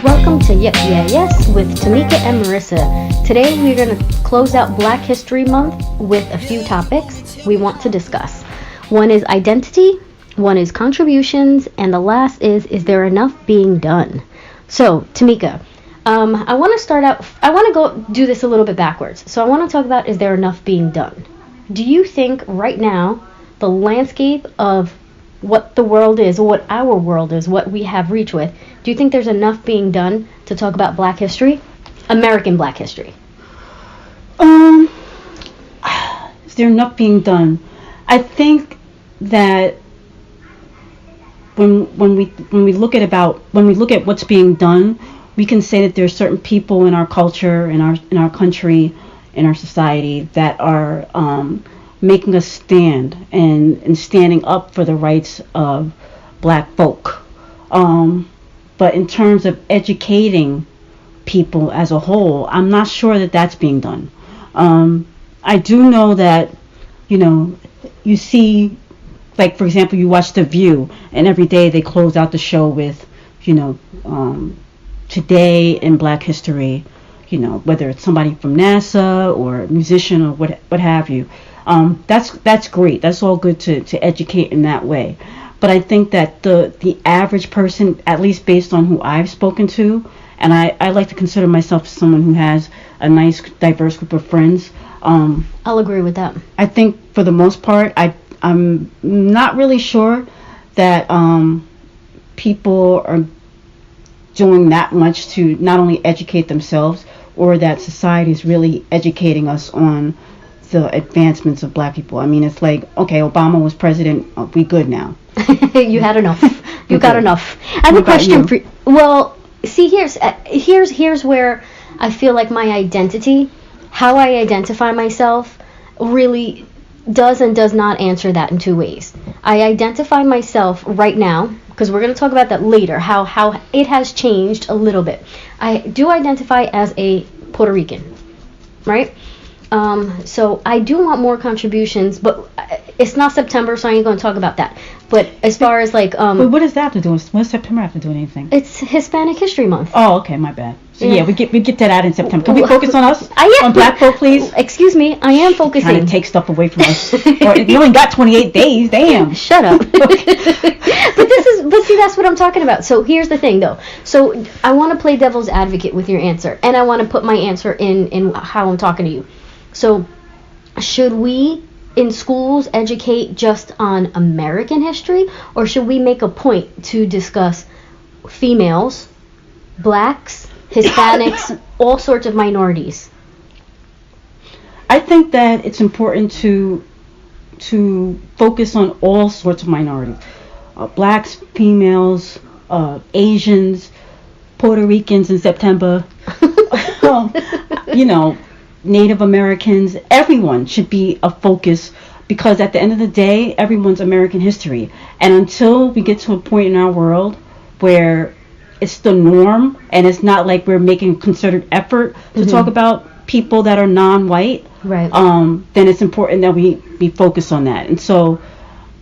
Welcome to Yep Yeah Yes with Tamika and Marissa. Today we're going to close out Black History Month with a few topics we want to discuss. One is identity, one is contributions, and the last is there enough being done? So, Tamika, I want to go do this a little bit backwards. So I want to talk about, is there enough being done? Do you think right now the landscape of what the world is, or what our world is, what we have reach with, do you think there's enough being done to talk about Black history? American Black history. Is there enough being done? I think that when we look at what's being done, we can say that there's certain people in our culture, in our country, in our society that are making us stand and standing up for the rights of Black folk. But in terms of educating people as a whole, I'm not sure that that's being done. I do know that, you see, like, for example, you watch The View, and every day they close out the show with, today in Black history, whether it's somebody from NASA or a musician or what have you. That's great. That's all good to educate in that way. But I think that the average person, at least based on who I've spoken to, and I like to consider myself someone who has a nice, diverse group of friends. I'll agree with that. I think for the most part, I'm not really sure that people are doing that much to not only educate themselves, or that society is really educating us on the advancements of Black people. I mean, it's like, okay, Obama was president, we good now. You had enough. You got enough. I have a question for you. Well, see, here's where I feel like my identity, how I identify myself, really does and does not answer that in two ways. I identify myself right now, because we're going to talk about that later, how it has changed a little bit. I do identify as a Puerto Rican, right? So I do want more contributions, but it's not September, so I ain't going to talk about that. But as far as like... but what does that have to do with... What does September have to do with anything? It's Hispanic History Month. Oh, okay, my bad. So yeah, we get that out in September. Can we focus on us? I am. On Black folk, please? Excuse me, I am focusing. Trying to take stuff away from us. Or, you only got 28 days, damn. Shut up. But see, that's what I'm talking about. So here's the thing, though. So I want to play devil's advocate with your answer, and I want to put my answer in how I'm talking to you. So, should we in schools educate just on American history, or should we make a point to discuss females, Blacks, Hispanics, all sorts of minorities? I think that it's important to focus on all sorts of minorities. Blacks, females, Asians, Puerto Ricans in September, Native Americans, everyone should be a focus, because at the end of the day, everyone's American history. And until we get to a point in our world where it's the norm, and it's not like we're making a concerted effort to talk about people that are non-white, right? Then it's important that we focus on that. And so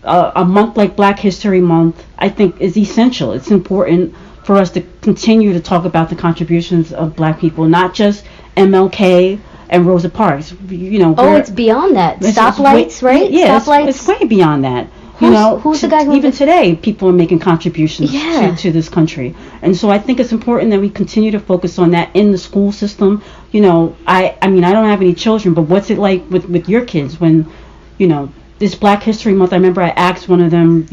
a month like Black History Month, I think, is essential. It's important for us to continue to talk about the contributions of Black people, not just MLK and Rosa Parks. It's beyond that. Stoplights, right? Yeah, stoplights. It's way beyond that. Who's the guy who... Even today, people are making contributions to this country. And so I think it's important that we continue to focus on that in the school system. I mean, I don't have any children, but what's it like with your kids when, this Black History Month? I remember I asked one of them,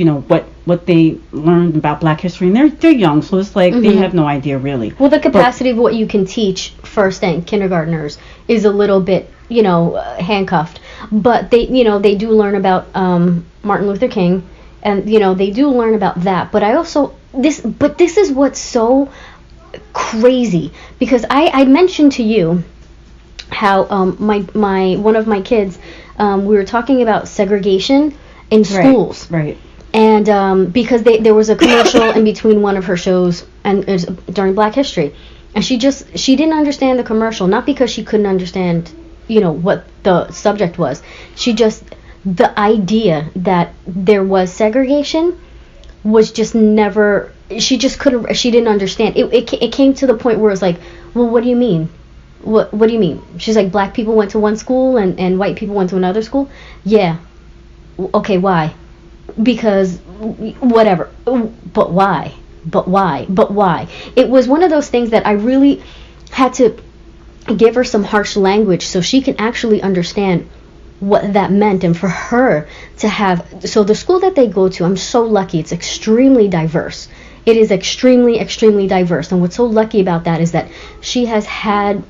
what they learned about Black history, and they're young, so it's like they have no idea really. Well, the capacity of what you can teach first and kindergartners is a little bit, handcuffed. But they do learn about Martin Luther King, and they do learn about that. But this is what's so crazy, because I mentioned to you how my one of my kids, we were talking about segregation in schools, right? And because there was a commercial in between one of her shows, and it was during Black History, and she didn't understand the commercial, not because she couldn't understand what the subject was. The idea that there was segregation was just never she just couldn't, she didn't understand. It came to the point where it was like, well, what do you mean? What do you mean? She's like, black people went to one school and white people went to another school? Yeah. Okay, why? Because whatever. But why? But why? But why? It was one of those things that I really had to give her some harsh language so she can actually understand what that meant. And for her to have, so the school that they go to, I'm so lucky, it's extremely diverse. It is extremely, extremely diverse. And what's so lucky about that is that she has had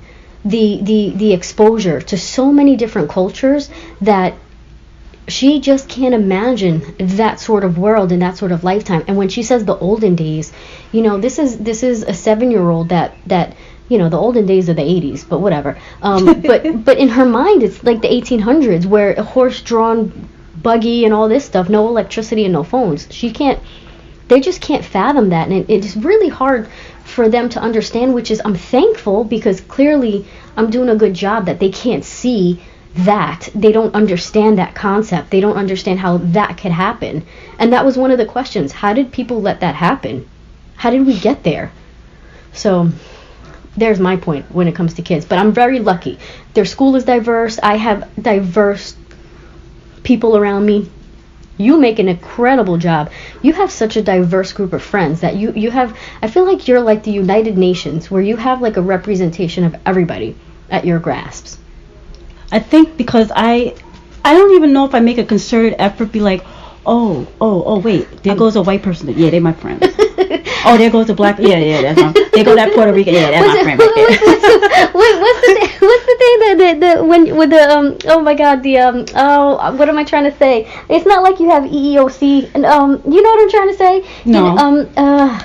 the exposure to so many different cultures that she just can't imagine that sort of world and that sort of lifetime. And when she says the olden days, you know, this is a 7-year-old that you know, the olden days are the 80s, but whatever. But in her mind, it's like the 1800s, where a horse-drawn buggy and all this stuff, no electricity and no phones. They just can't fathom that, and it's really hard for them to understand, which is, I'm thankful, because clearly I'm doing a good job that they can't see that. They don't understand that concept. They don't understand how that could happen. And that was one of the questions. How did people let that happen? How did we get there? So there's my point when it comes to kids. But I'm very lucky. Their school is diverse. I have diverse people around me. You make an incredible job. You have such a diverse group of friends that you have. I feel like you're like the United Nations, where you have like a representation of everybody at your grasps. I think because I don't even know if I make a concerted effort, be like, oh, wait, there goes a white person. Yeah, they're my friend. Oh, there goes a black. Yeah, that's my. There goes that Puerto Rican. Yeah, that's my friend right there. What's the thing that when with the oh my god, the what am I trying to say? It's not like you have EEOC and you know what I'm trying to say? No.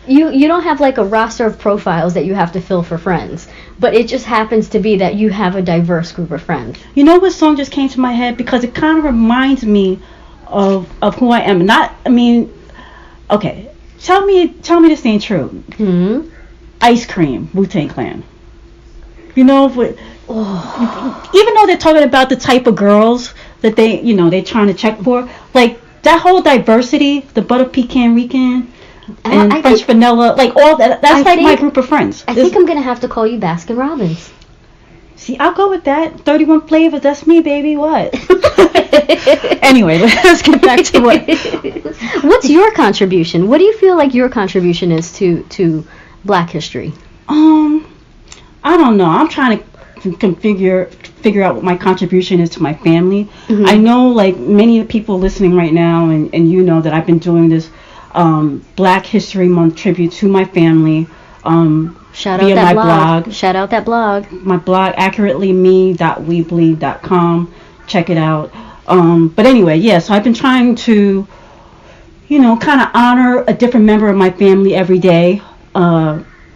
You don't have like a roster of profiles that you have to fill for friends, but it just happens to be that you have a diverse group of friends. You know what song just came to my head, because it kind of reminds me of who I am. Okay. Tell me this ain't true. Mm-hmm. Ice Cream, Wu-Tang Clan. You know, even though they're talking about the type of girls that they're trying to check for, like that whole diversity, the butter pecan Rican and French vanilla, like all that. That's my group of friends. I think I'm gonna have to call you Baskin Robbins. See, I'll go with that. 31 flavors, that's me, baby. What? Anyway, let's get back to what. What's your contribution? What do you feel like your contribution is to Black history? I don't know. I'm trying to figure out what my contribution is to my family. Mm-hmm. I know, like many people listening right now, and you know that I've been doing this Black History Month tribute to my family. Shout out that blog. Shout out that blog. My blog, accuratelyme.weebly.com. Check it out. But anyway, yeah, so I've been trying to, kind of honor a different member of my family every day.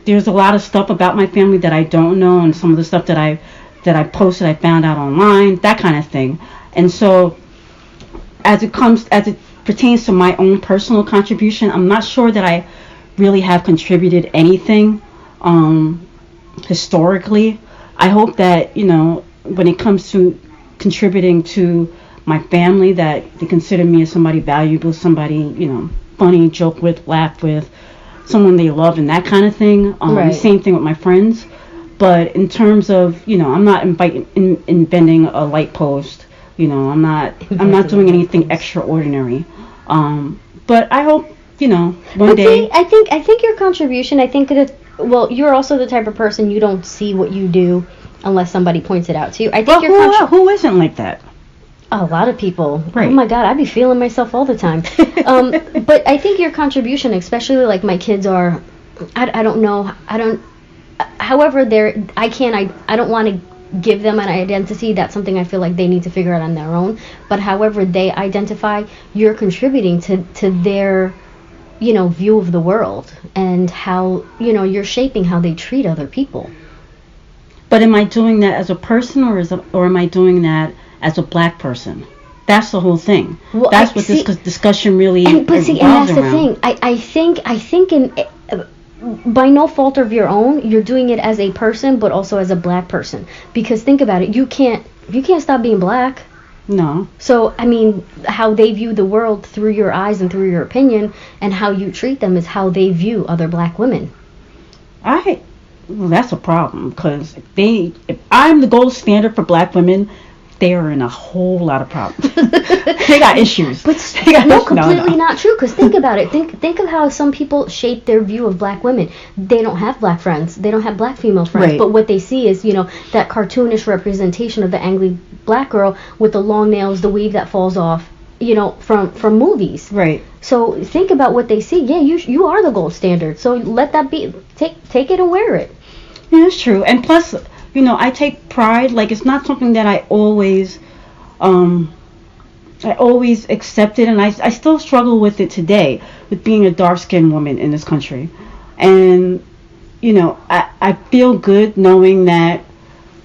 There's a lot of stuff about my family that I don't know, and some of the stuff that I posted, I found out online, that kind of thing. And so, as it pertains to my own personal contribution, I'm not sure that I really have contributed anything historically. I hope that when it comes to contributing to my family, that they consider me as somebody valuable, somebody funny, joke with, laugh with, someone they love, and that kind of thing. Right. Same thing with my friends. But in terms of I'm not inventing a light post. I'm not doing anything extraordinary. But I hope one day. I think your contribution. I think that you're also the type of person, you don't see what you do unless somebody points it out to you. I think who isn't like that? A lot of people. Right. Oh my God, I be feeling myself all the time. But I think your contribution, especially like my kids are, I don't know, however I don't want to give them an identity. That's something I feel like they need to figure out on their own. But however they identify, you're contributing to their view of the world, and how you're shaping how they treat other people. But am I doing that as a person, or am I doing that as a Black person? That's the whole thing. Well, that's what this discussion really revolves around. And that's the thing. I think in by no fault of your own, you're doing it as a person, but also as a Black person. Because think about it, you can't stop being Black. No. So, I mean, how they view the world through your eyes and through your opinion, and how you treat them is how they view other black women. Well, that's a problem, because if I'm the gold standard for black women, they are in a whole lot of problems. They got issues. But completely not true. Because think about it. Think of how some people shape their view of black women. They don't have black friends. They don't have black female friends. Right. But what they see is, that cartoonish representation of the angry black girl with the long nails, the weave that falls off, from movies. Right. So think about what they see. Yeah, you are the gold standard. So let that be. Take it and wear it. Yeah, that's true. And plus, I take pride. Like, it's not something that I always accepted, and I still struggle with it today, with being a dark-skinned woman in this country. And, I feel good knowing that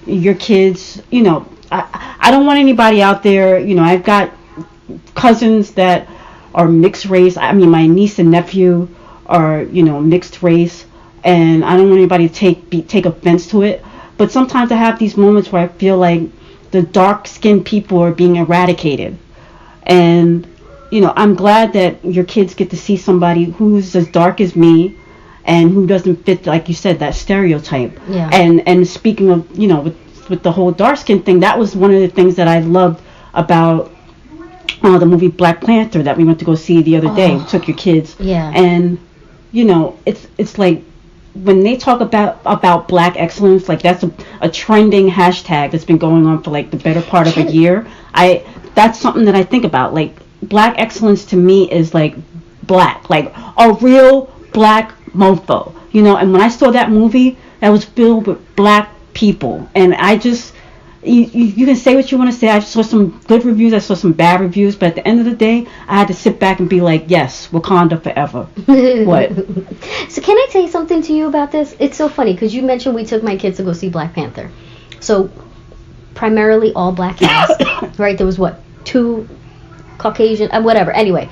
your kids, I don't want anybody out there, I've got cousins that are mixed race. I mean, my niece and nephew are, mixed race, and I don't want anybody to take offense to it. But sometimes I have these moments where I feel like the dark-skinned people are being eradicated. And, I'm glad that your kids get to see somebody who's as dark as me and who doesn't fit, like you said, that stereotype. Yeah. And speaking of, with the whole dark-skin thing, that was one of the things that I loved about the movie Black Panther that we went to go see the other day. We took your kids. Yeah. And, it's like, when they talk about black excellence, like, that's a trending hashtag that's been going on for like the better part of a year. That's something that I think about. Like, black excellence to me is like black, like a real black mofo, and when I saw that movie, that was filled with black people, and I just, you can say what you want to say. I saw some good reviews, I saw some bad reviews, but at the end of the day, I had to sit back and be like, yes, Wakanda forever. What? So can I say something to you about this? It's so funny because you mentioned we took my kids to go see Black Panther. So primarily all black cast, right? There was what, 2 Caucasian, whatever. Anyway,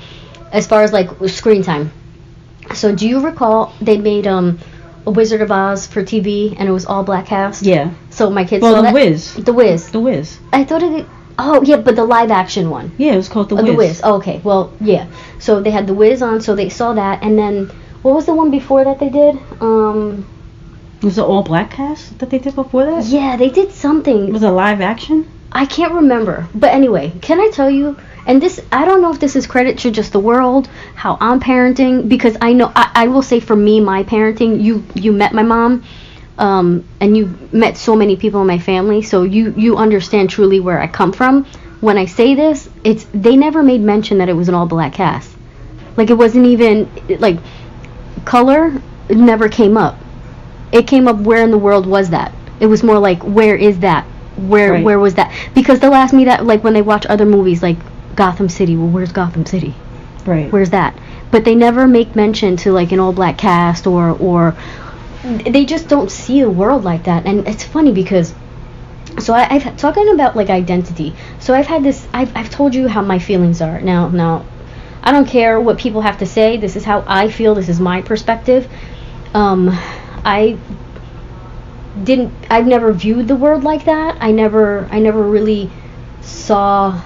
as far as like screen time. So do you recall they made a Wizard of Oz for TV, and it was all black cast? Yeah. So my kids saw that. The Wiz. I thought it. Oh yeah, but the live action one. Yeah, it was called The Wiz. The Wiz. Oh, okay. Well, yeah. So they had The Wiz on, so they saw that, and then what was the one before that they did? Was it all black cast that they did before that? Yeah, they did something. Was it live action? I can't remember. But anyway, can I tell you? And this, I don't know if this is credit to just the world, how I'm parenting, because I know, I will say for me, my parenting, you met my mom, and you met so many people in my family, so you understand truly where I come from. When I say this, they never made mention that it was an all black cast. Like, it wasn't even, like, color never came up. It came up, where in the world was that? It was more like, where is that? Where was that? Because they'll ask me that, like, when they watch other movies, like Gotham City. Well, where's Gotham City? Right. Where's that? But they never make mention to, like, an all black cast, or they just don't see the world like that. And it's funny because, so I've talking about, like, identity. So I've had this, I've told you how my feelings are. Now, I don't care what people have to say. This is how I feel. This is my perspective. I've never viewed the world like that. I never really saw.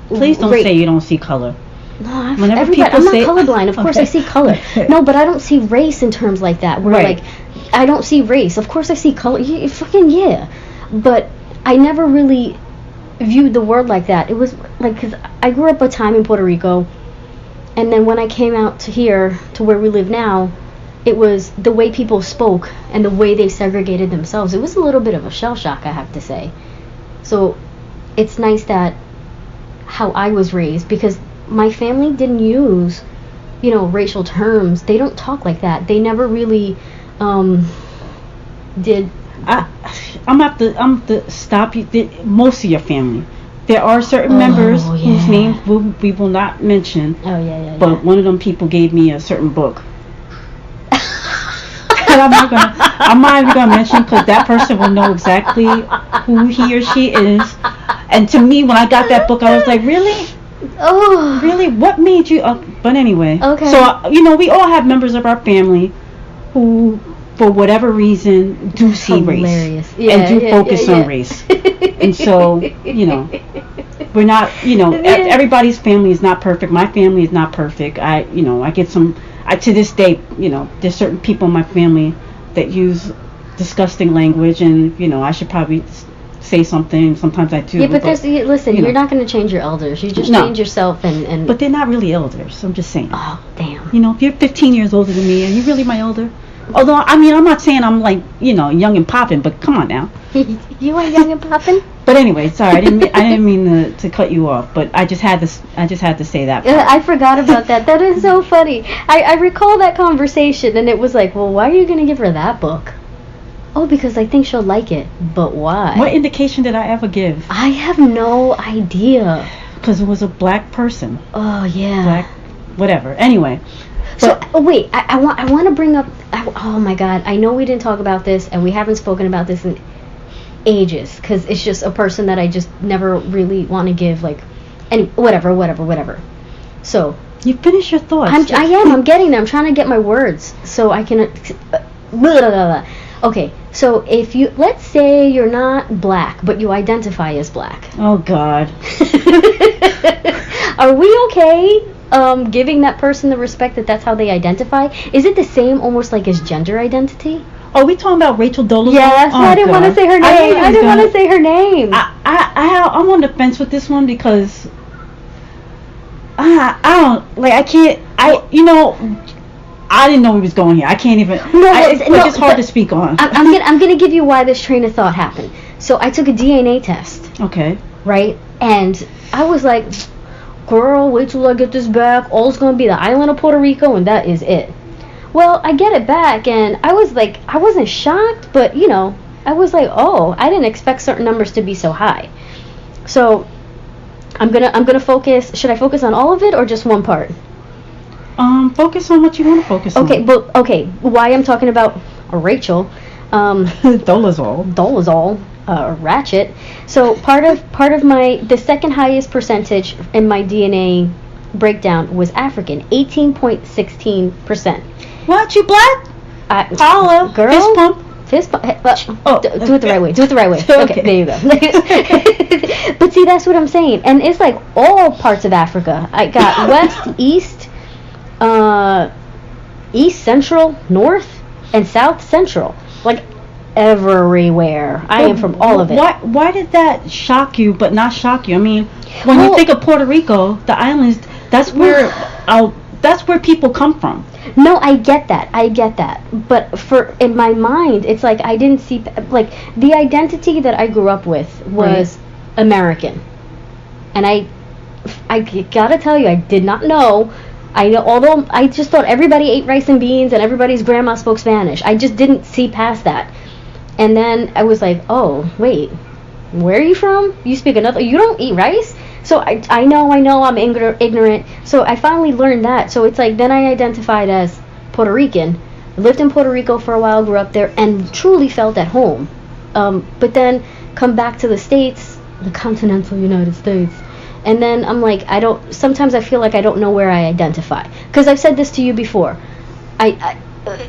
Please don't say you don't see color. No, I'm not colorblind. Of course I see color. No, but I don't see race in terms like that. Where, like, I don't see race. Of course I see color. Yeah. But I never really viewed the world like that. It was like, because I grew up a time in Puerto Rico, and then when I came out to here, to where we live now, it was the way people spoke and the way they segregated themselves. It was a little bit of a shell shock, I have to say. So it's nice that how I was raised, because my family didn't use, racial terms. They don't talk like that. They never really did. I'm to stop you. Most of your family, there are certain members whose names we will not mention. Oh yeah. But one of them people gave me a certain book. I'm not even gonna mention, because that person will know exactly who he or she is. And to me, when I got that book, I was like, really? Oh, really? What made you? But anyway. Okay. So we all have members of our family who for whatever reason, do see Hilarious. race Yeah, and do yeah, focus yeah, on yeah. race. And so, we're not, everybody's family is not perfect. My family is not perfect. I get to this day, there's certain people in my family that use disgusting language, and, I should probably say something. Sometimes I do. Yeah, but listen, you're not going to change your elders. You just change yourself and... But they're not really elders. I'm just saying. Oh, damn. If you're 15 years older than me, are you really my elder? Although, I'm not saying I'm like, young and popping, but come on now. You ain't young and popping? But anyway, sorry, I didn't mean to cut you off, but I just had to say that. I forgot about that. That is so funny. I recall that conversation, and it was like, well, why are you going to give her that book? Oh, because I think she'll like it. But why? What indication did I ever give? I have no idea. Because it was a black person. Oh, yeah. Black, whatever. Anyway. So, wait, I want to bring up... oh, my God. I know we didn't talk about this, and we haven't spoken about this in ages, because it's just a person that I just never really want to give, like... whatever. So... You finish your thoughts. I'm getting there. I'm trying to get my words so I can... blah, blah, blah. Okay, so if you, let's say you're not black, but you identify as black. Oh, God. Are we okay giving that person the respect that that's how they identify? Is it the same almost like as gender identity? Oh, we talking about Rachel Dolezal? Yes, I didn't want to say her name. I didn't want to say her name. I'm on the fence with this one because I don't, like, I can't, I didn't know we was going here. I can't even. It's hard to speak on. I'm gonna give you why this train of thought happened. So I took a DNA test. Okay. Right, and I was like, "Girl, wait till I get this back. All's gonna be the island of Puerto Rico, and that is it." Well, I get it back, and I was like, I wasn't shocked, but I was like, oh, I didn't expect certain numbers to be so high. So I'm gonna focus. Should I focus on all of it or just one part? Focus on what you want to focus on. Okay, why I'm talking about Rachel, Dolezal, Ratchet. So part of the second highest percentage in my DNA breakdown was African, 18.16%. What, you black? Holla, girl, fist pump. Do it the right way. Okay, there you go. But see, that's what I'm saying, and it's like all parts of Africa. I got west, east. East Central, North, and South Central, like everywhere. I am from all of it. Why did that shock you, but not shock you? I mean, when you think of Puerto Rico, the islands, that's where people come from. No, I get that. But in my mind, it's like I didn't see, like, the identity that I grew up with was American, and I gotta tell you, I did not know. Although I just thought everybody ate rice and beans and everybody's grandma spoke Spanish. I just didn't see past that. And then I was like, oh, wait, where are you from? You speak another, you don't eat rice? So I know I'm ignorant. So I finally learned that. So it's like, then I identified as Puerto Rican. Lived in Puerto Rico for a while, grew up there, and truly felt at home. But then come back to the States, the continental United States. And then I'm like, sometimes I feel like I don't know where I identify. Because I've said this to you before.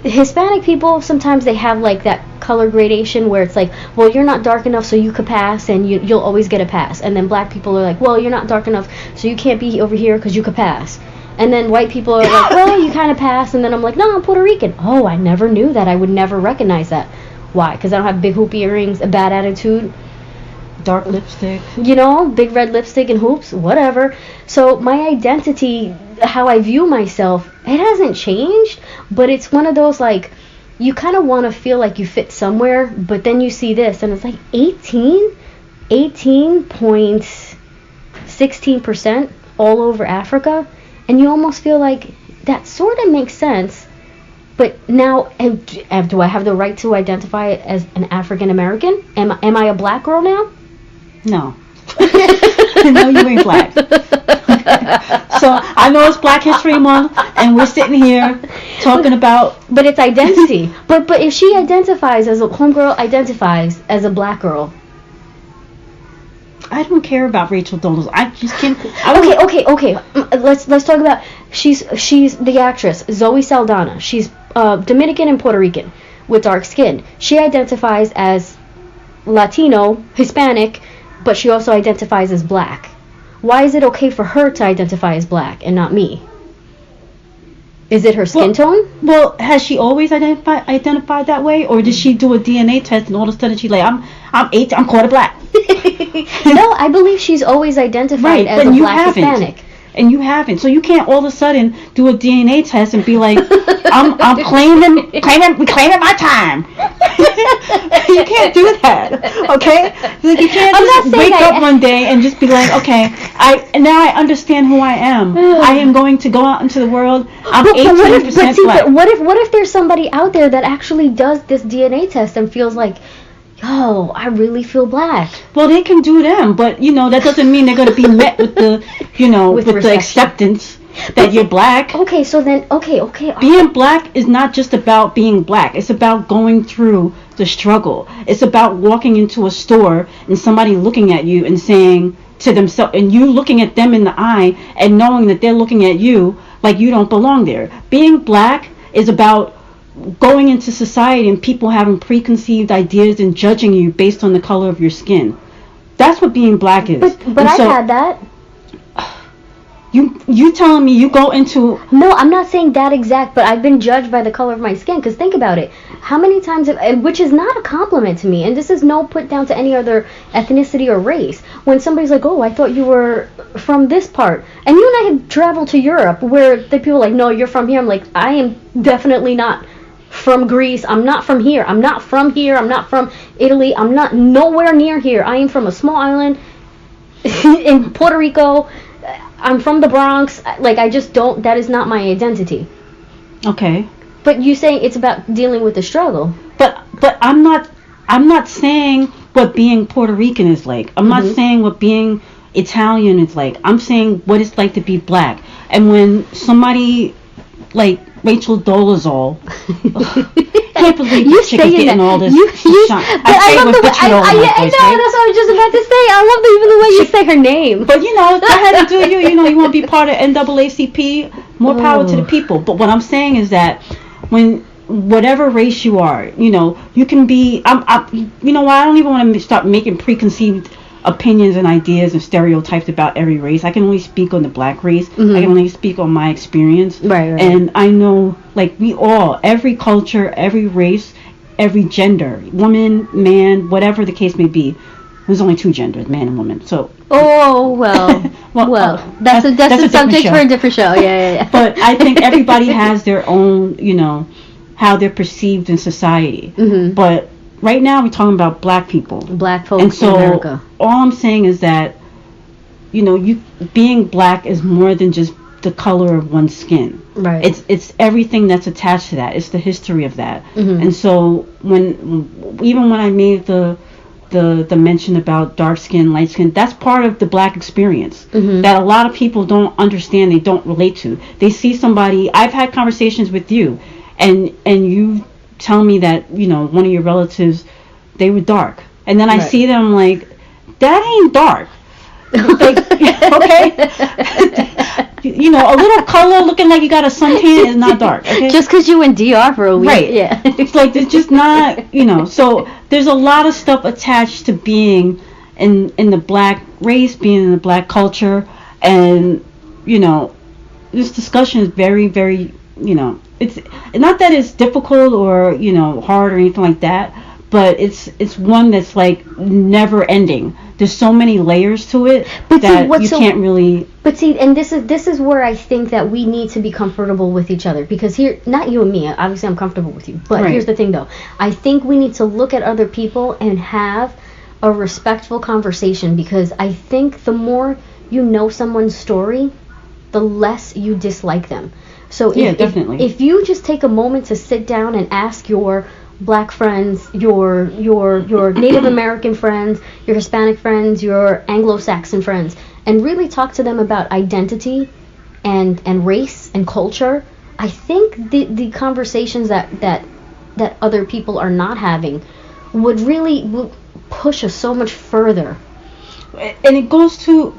Hispanic people, sometimes they have like that color gradation where it's like, well, you're not dark enough so you could pass and you'll always get a pass. And then black people are like, well, you're not dark enough so you can't be over here because you could pass. And then white people are like, well, you kind of pass. And then I'm like, no, I'm Puerto Rican. Oh, I never knew that. I would never recognize that. Why? Because I don't have big hoop earrings, a bad attitude. Dark lipstick. Big red lipstick and hoops, whatever. So my identity, how I view myself, it hasn't changed, but it's one of those, like, you kind of want to feel like you fit somewhere, but then you see this, and it's like 18.16% all over Africa, and you almost feel like that sort of makes sense, but now, do I have the right to identify as an African American? Am I a black girl now? No. No, you ain't black. So I know it's Black History Month, and we're sitting here talking about. But it's identity. but if she identifies as a homegirl, identifies as a black girl. I don't care about Rachel Dolezal. I just can't. Okay. Let's talk about. She's the actress Zoe Saldana. She's Dominican and Puerto Rican. with dark skin. She identifies as Latino, Hispanic, but she also identifies as black. Why is it okay for her to identify as black and not me? Is it her skin tone? Well, has she always identified that way, or did she do a DNA test and all of a sudden she's like, I'm quarter black? No, I believe she's always identified as a black Hispanic. And you haven't, so you can't all of a sudden do a DNA test and be like, I'm claiming my time. You can't do that, okay? Like, you can't just wake up one day and just be like, okay, now I understand who I am. I am going to go out into the world. I'm 18% black. But what if there's somebody out there that actually does this DNA test and feels like, yo, I really feel black? Well, they can do them, but that doesn't mean they're going to be met with the, with the acceptance that you're black. Okay, so then, okay. Being black is not just about being black. It's about going through the struggle. It's about walking into a store and somebody looking at you and saying to themselves, and you looking at them in the eye and knowing that they're looking at you like you don't belong there. Being black is about going into society and people having preconceived ideas and judging you based on the color of your skin. That's what being black is. But I had that. You telling me you go into... No, I'm not saying that exact, but I've been judged by the color of my skin. Because think about it. How many times, which is not a compliment to me, and this is no put down to any other ethnicity or race. When somebody's like, oh, I thought you were from this part. And you and I have traveled to Europe where the people are like, no, you're from here. I'm like, I am definitely not from Greece. I'm not from here. I'm not from here. I'm not from Italy. I'm not nowhere near here. I am from a small island in Puerto Rico. I'm from the Bronx. Like, I just don't, that is not my identity. Okay. But you saying it's about dealing with the struggle. But I'm not saying what being Puerto Rican is like. I'm not saying what being Italian is like. I'm saying what it's like to be black. And when somebody like Rachel Dolezal, I can't believe this chick is getting all this shine. I love the way, I know, that's what I was just about to say. I love even the way you say her name. But go ahead and do you. You want to be part of NAACP, more power to the people. But what I'm saying is that when whatever race you are, you can be. I don't even want to start making preconceived opinions and ideas and stereotypes about every race. I can only speak on the black race. I can only speak on my experience. Right. And I know, like, we all, every culture, every race, every gender, woman, man, whatever the case may be. There's only two genders, man and woman. So. Oh well. That's a subject for a different show. Yeah. But I think everybody has their own, how they're perceived in society. But right now we're talking about black people, black folks in America. All I'm saying is that, you being black is more than just the color of one's skin. Right. It's everything that's attached to that. It's the history of that. And so even when I made the mention about dark skin, light skin, that's part of the black experience that a lot of people don't understand. They don't relate to. They see somebody. I've had conversations with you, and you tell me that one of your relatives, they were dark, and then I see them like, that ain't dark. Like, okay. A little color looking like you got a suntan is not dark. Okay? Just because you in DR for a week. Right. Yeah. It's like, it's just not, so there's a lot of stuff attached to being in the black race, being in the black culture, and, this discussion is very, very, it's not that it's difficult or, hard or anything like that, but it's one that's like never ending. There's so many layers to it can't really. But see, and this is where I think that we need to be comfortable with each other, because here, not you and me, obviously I'm comfortable with you, but here's the thing though. I think we need to look at other people and have a respectful conversation, because I think the more you know someone's story, the less you dislike them. So definitely. If you just take a moment to sit down and ask your black friends, your Native American friends, your Hispanic friends, your Anglo-Saxon friends, and really talk to them about identity and race and culture, I think the conversations that other people are not having would push us so much further. And it goes two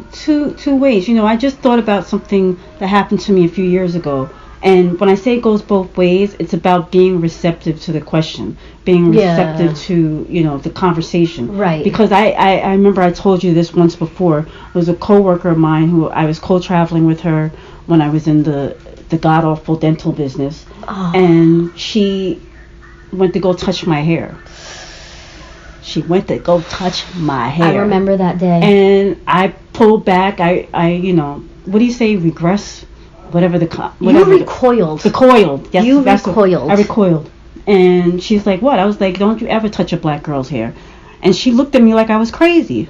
ways. I just thought about something that happened to me a few years ago, And when I say it goes both ways, it's about being receptive to the question, being receptive to, the conversation. Right. Because I remember I told you this once before. It was a coworker of mine who I was co-traveling with her when I was in the god-awful dental business. Oh. And she went to go touch my hair. She went to go touch my hair. I remember that day. And I pulled back. I what do you say, regress? Whatever you recoiled. Recoiled. Yes, you recoiled. I recoiled. And she's like, what? I was like, don't you ever touch a black girl's hair. And she looked at me like I was crazy.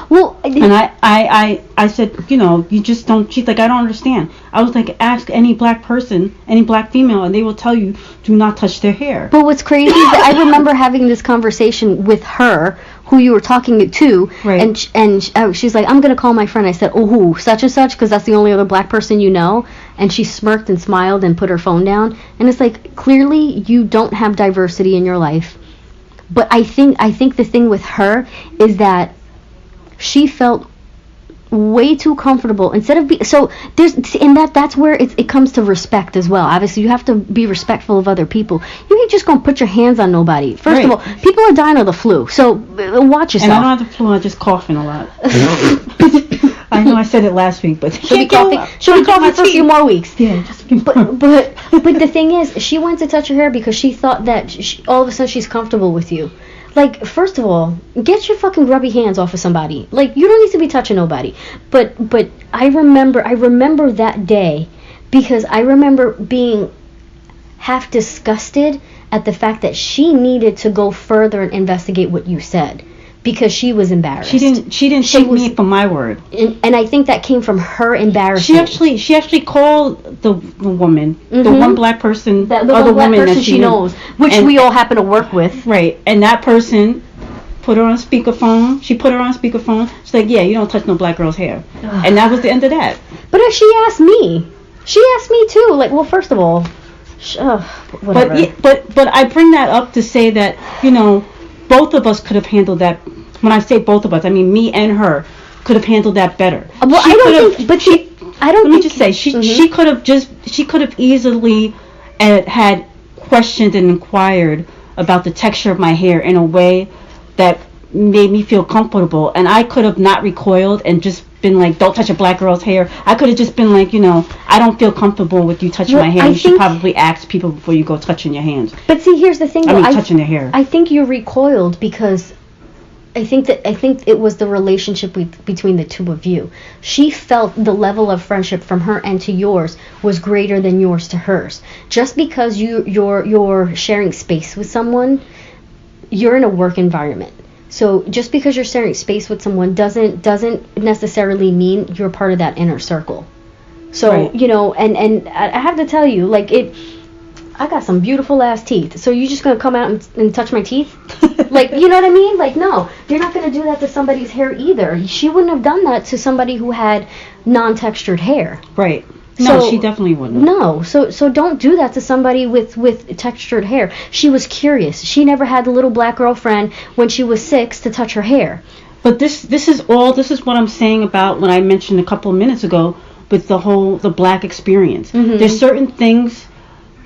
Well, and I said, you just don't. She's like, I don't understand. I was like, ask any black person, any black female, and they will tell you, do not touch their hair. But what's crazy is that I remember having this conversation with her, who you were talking to, right. and she's like, I'm gonna call my friend. I said, oh, who, such and such, because that's the only other black person you know. And she smirked and smiled and put her phone down. And it's like, clearly you don't have diversity in your life. But I think the thing with her is that she felt way too comfortable instead of that's where it comes to respect as well. Obviously you have to be respectful of other people. You ain't just gonna put your hands on nobody. First of all, people are dying of the flu, so watch yourself. And I don't have the flu, I'm just coughing a lot. I know I said it last week, but she'll be coughing for a few more weeks. Yeah, just but the thing is, she went to touch her hair because she thought that all of a sudden she's comfortable with you. Like, first of all, get your fucking grubby hands off of somebody. Like, you don't need to be touching nobody. But I remember that day because I remember being half disgusted at the fact that she needed to go further and investigate what you said because she was embarrassed. She didn't take me for my word. And I think that came from her embarrassment. She actually called the woman, mm-hmm. the one black person, the one black person that she knows, which we all happen to work with. Right, and that person put her on speakerphone. She put her on speakerphone. She's like, yeah, you don't touch no black girl's hair. And that was the end of that. But if she asked me too. Like, well, first of all, whatever. But I bring that up to say that, both of us could have handled that. When I say both of us, I mean me and her could have handled that better. Well, Let me just say, she could have easily had questioned and inquired about the texture of my hair in a way that made me feel comfortable, and I could have not recoiled and just been like, don't touch a black girl's hair. I could have just been like, I don't feel comfortable with you touching my hair. You should probably ask people before you go touching your hands. But see, here's the thing. Touching their hair. I think you recoiled because I think it was the relationship between the two of you. She felt the level of friendship from her end to yours was greater than yours to hers. Just because you're sharing space with someone, you're in a work environment. So just because you're sharing space with someone doesn't necessarily mean you're part of that inner circle. So, right. And I have to tell you, like, I got some beautiful ass teeth. So you just gonna come out and touch my teeth? Like, you know what I mean? Like, no, you're not gonna do that to somebody's hair either. She wouldn't have done that to somebody who had non-textured hair. Right. No, she definitely wouldn't. No, so don't do that to somebody with textured hair. She was curious. She never had the little black girlfriend when she was 6 to touch her hair. But this is what I'm saying about when I mentioned a couple of minutes ago with the black experience. Mm-hmm. There's certain things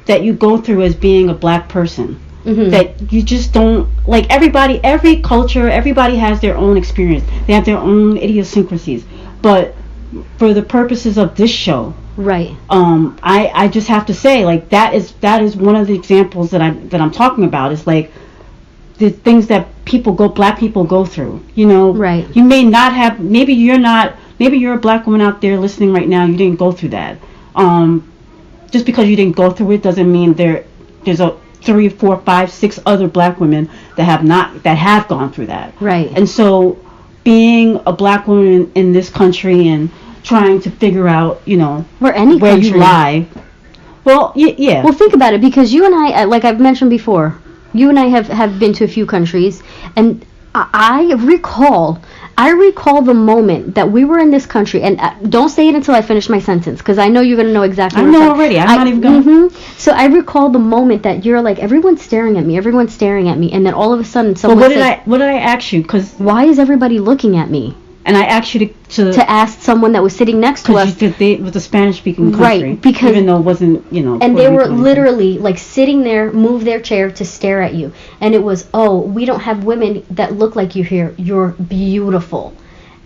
that you go through as being a black person mm-hmm. that you just don't, like, every culture, everybody has their own experience. They have their own idiosyncrasies. But for the purposes of this show, right. I just have to say, like, that is one of the examples that I'm talking about. Is like the things that black people go through. Right. You may not have. Maybe you're a black woman out there listening right now. You didn't go through that. Just because you didn't go through it doesn't mean there's a 3, 4, 5, 6 other black women that have gone through that. Right. And so, being a black woman in this country and trying to figure out, where you lie. Well, yeah. Well, think about it, because you and I, like I've mentioned before, you and I have been to a few countries, and I recall the moment that we were in this country, and don't say it until I finish my sentence, because I know you're going to know exactly what I know already. I'm not even going to. Mm-hmm. So I recall the moment that you're like, everyone's staring at me, and then all of a sudden someone says, what did I ask you? Because why is everybody looking at me? And I asked you to ask someone that was sitting next to us. Because it was a Spanish-speaking country. Right, because... Even though it wasn't, And they were literally, like, sitting there, move their chair to stare at you. And it was, oh, we don't have women that look like you here. You're beautiful.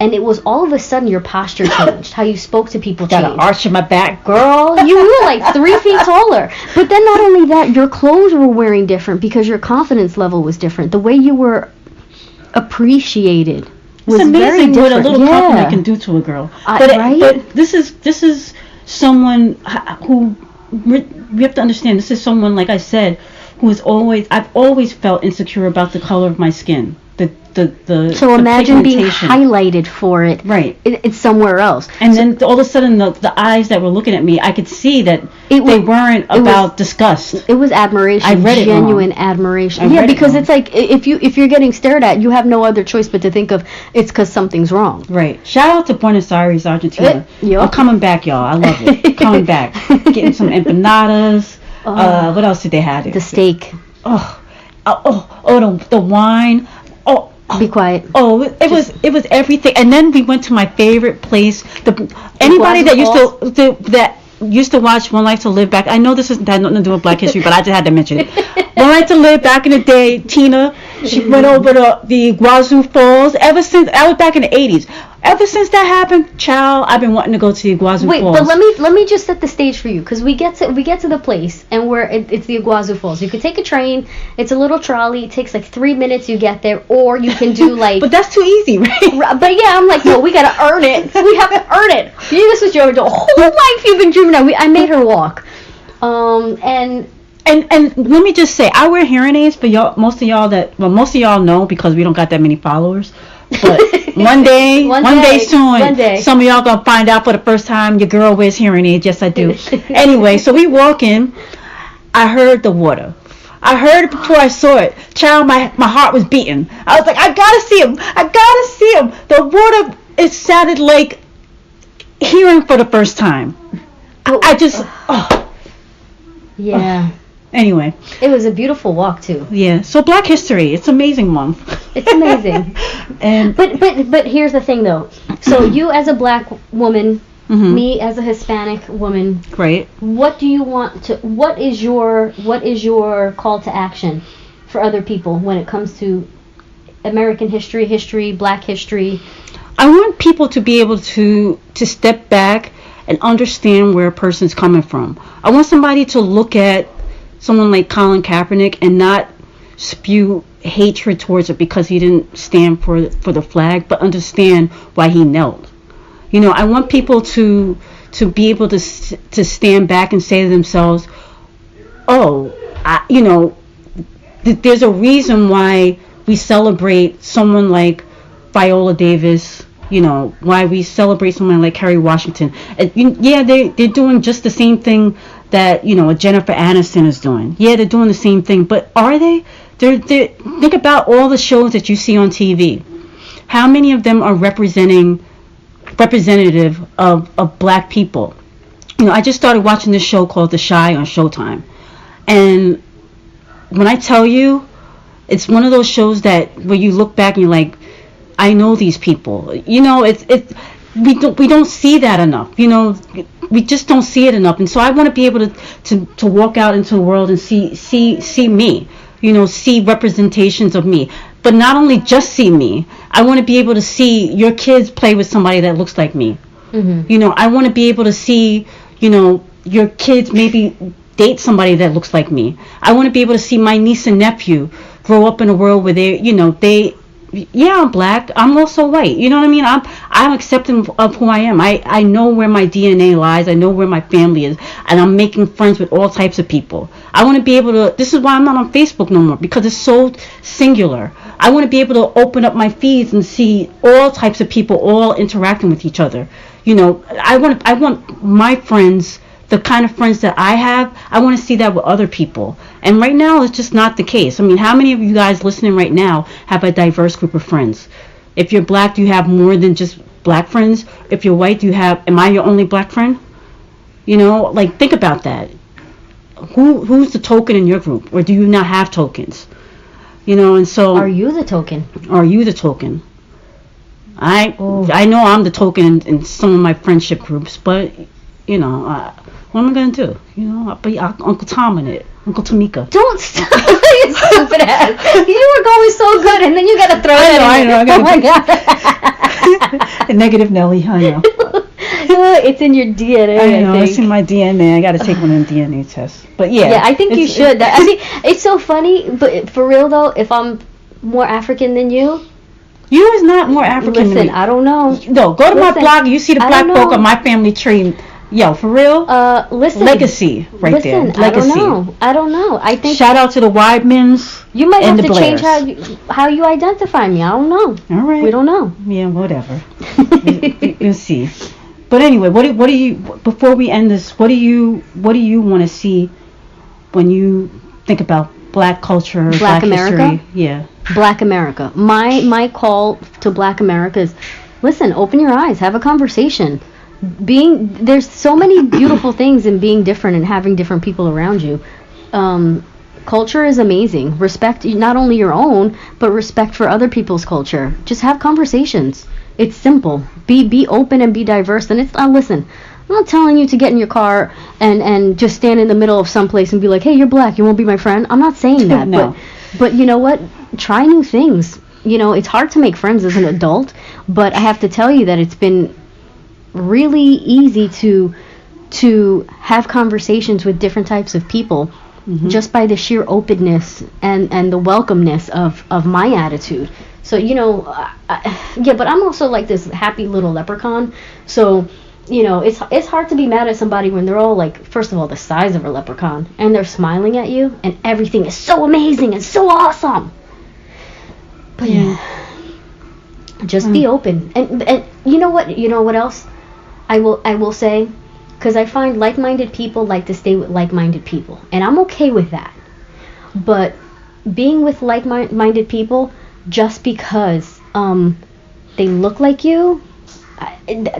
And it was all of a sudden your posture changed. How you spoke to people changed. Got an arch in my back. Girl, you were like 3 feet taller. But then not only that, your clothes were wearing different because your confidence level was different. The way you were appreciated was it's amazing very what different. a little compliment can do to a girl. Right? But this is someone who we have to understand. This is someone, like I said, I've always felt insecure about the color of my skin. So imagine being highlighted for it. Right. It's somewhere else. And then all of a sudden, the eyes that were looking at me, I could see that they weren't about disgust. It was admiration. I read genuine admiration. Yeah, because it's like if you're getting stared at, you have no other choice but to think of it's because something's wrong. Right. Shout out to Buenos Aires, Argentina. Yep. I'm coming back, y'all. I love it. Coming back, getting some empanadas. What else did they have? The steak. The wine. Be quiet. It was everything. And then we went to my favorite place. Anybody that used to watch One Life to Live back. I know this had nothing to do with Black History, but I just had to mention it. One Life to Live back in the day. Tina, she went over to the Iguazu Falls. Ever since I was back in the 80s. Ever since that happened, child, I've been wanting to go to the Iguazu Falls. Wait, but let me just set the stage for you, because we get to the place, and it's the Iguazu Falls. You could take a train. It's a little trolley. It takes like 3 minutes. You get there, or you can do like. But that's too easy, right? But yeah, I'm like, no, we gotta earn it. We have to earn it. This was your whole life you've been dreaming of. I made her walk, and. And let me just say, I wear hearing aids for y'all. Most of y'all know because we don't got that many followers. But one day soon, some of y'all gonna find out for the first time your girl wears hearing aids. Yes, I do. Anyway, so we walk in. I heard the water. I heard it before I saw it. Child, my heart was beating. I was like, I gotta see him. I gotta see him. The water, it sounded like hearing for the first time. Yeah. Anyway. It was a beautiful walk too. Yeah. So Black History, it's amazing month. It's amazing. And but here's the thing though. So you as a Black woman, me as a Hispanic woman. Right. What is your call to action for other people when it comes to American history, Black history? I want people to be able to step back and understand where a person's coming from. I want somebody to look at someone like Colin Kaepernick and not spew hatred towards it because he didn't stand for the flag, but understand why he knelt. I want people to be able to stand back and say to themselves, there's a reason why we celebrate someone like Viola Davis, why we celebrate someone like Kerry Washington. They're doing just the same thing that, Jennifer Aniston is doing. Yeah, they're doing the same thing, but are they? Think about all the shows that you see on TV. How many of them are representative of Black people? I just started watching this show called The Chi on Showtime. And when I tell you, it's one of those shows where you look back and you're like, I know these people. We don't see that enough. We just don't see it enough. And so I want to be able to walk out into the world and see me. See representations of me. But not only just see me. I want to be able to see your kids play with somebody that looks like me. Mm-hmm. I want to be able to see, your kids maybe date somebody that looks like me. I want to be able to see my niece and nephew grow up in a world where I'm Black. I'm also white. You know what I mean? I'm accepting of who I am. I know where my DNA lies. I know where my family is, and I'm making friends with all types of people. I want to be able to. This is why I'm not on Facebook no more, because it's so singular. I want to be able to open up my feeds and see all types of people all interacting with each other. I want my friends, the kind of friends that I have, I want to see that with other people. And right now, it's just not the case. I mean, how many of you guys listening right now have a diverse group of friends? If you're Black, do you have more than just Black friends? If you're white, am I your only Black friend? Think about that. Who's the token in your group? Or do you not have tokens? And so... Are you the token? Are you the token? I know I'm the token in some of my friendship groups, but you know, what am I gonna do? You know, I'll be Uncle Tom in it, Uncle Tamika. Don't stop, you stupid ass. You were going so good, and then you gotta throw I know. Oh my god. A negative Nelly, I know. It's in your DNA. I know, think. it's in my DNA. I gotta take one of them DNA tests. But yeah, I think you should. I mean, it's so funny, but for real though, if I'm more African than you. You is not more African than me. I don't know. No, go to my blog. You see the black folk on my family tree. Yo, for real? Listen. Legacy right there. Legacy. I don't know. I think. Shout out to the Weidmans. You might have to Blairs. change how you identify me. I don't know. All right. We don't know. Yeah, whatever. We'll see. But anyway, what do you? Before we end this, what do you want to see when you think about Black culture, Black America? history? Yeah. Black America. My call to Black America is, listen, open your eyes, have a conversation. There's so many beautiful things in being different and having different people around you. Culture is amazing. Respect not only your own, but respect for other people's culture. Just have conversations. It's simple. Be open and be diverse. And it's listen. I'm not telling you to get in your car and just stand in the middle of someplace and be like, hey, you're black, you won't be my friend. I'm not saying that. No. But you know what? Try new things. You know, it's hard to make friends as an adult, but I have to tell you that it's been really easy to have conversations with different types of people just by the sheer openness and the welcomeness of my attitude. So, you know, but I'm also like this happy little leprechaun. So, you know, it's hard to be mad at somebody when they're all like, first of all, the size of a leprechaun, and they're smiling at you, and everything is so amazing and so awesome. But yeah, just be open, and you know what else I will say, because I find like-minded people like to stay with like-minded people, and I'm okay with that. But being with like-minded people just because they look like you,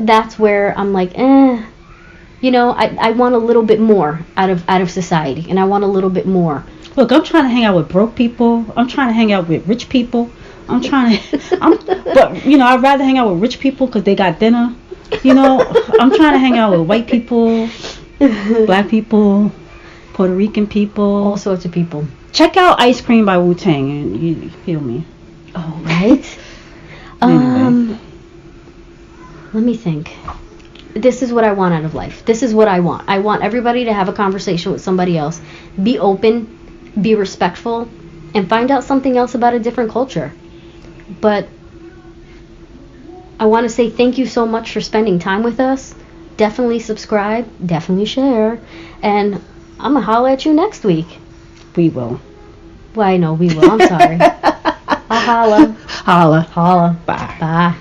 that's where I'm like, you know, I want a little bit more out of society, and I want a little bit more. Look, I'm trying to hang out with broke people. I'm trying to hang out with rich people. But you know, I'd rather hang out with rich people because they got dinner. You know, I'm trying to hang out with white people, black people, Puerto Rican people, all sorts of people. Check out Ice Cream by Wu-Tang, and you feel me. Oh, right. Anyway. Let me think. This is what I want out of life. This is what I want. I want everybody to have a conversation with somebody else. Be open, be respectful, and find out something else about a different culture. But I want to say thank you so much for spending time with us. Definitely subscribe, definitely share, and I'm going to holler at you next week. We will. Well, I know we will. I'm sorry. I'll holla. Holla. Holla. Bye. Bye.